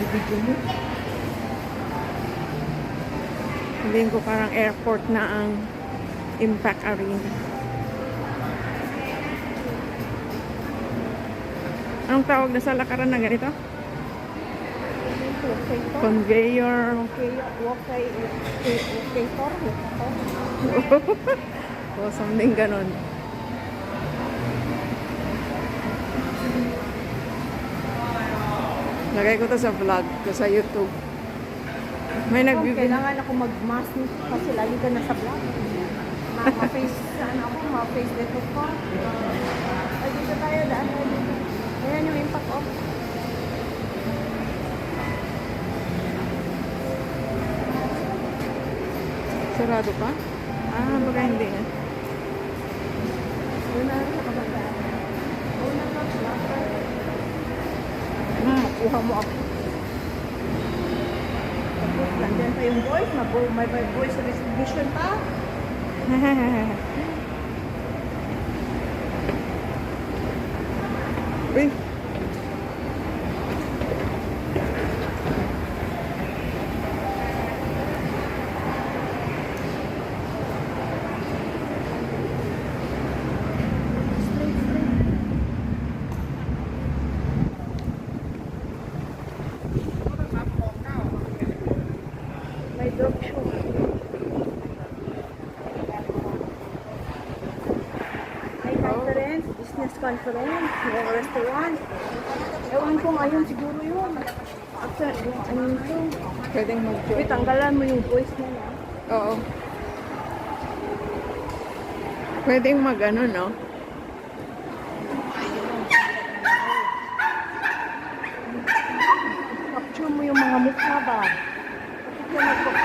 Video mo. Sabihin ko parang airport na ang Impact Arena. Anong tawag na sa lakaran na ganito? Conveyor. O something ganon. Lagay ko to sa vlog ko sa YouTube. May nagbibigay. Kailangan ako mag-mask kasi lagi ka nasa vlog. Ma-face, ma-face detect ko. Ay, dito tayo, daan tayo dito. Ayan yung impact off. Sarado pa? Ah, baka hindi na. Una na nakabagay. Una na vlog. Makuha mo ako. Tapos, nandyan pa yung voice. May voice recognition pa. Uy. May dog show. May conference, business conference, may restaurant. Ewan ko ngayon siguro yun. After, ano ito? Pwedeng mag-join. Wait, tanggalan mo yung voice mo na. Oo. Pwedeng mag-ano, no? Capture mo yung mga mukha ba? Capture mo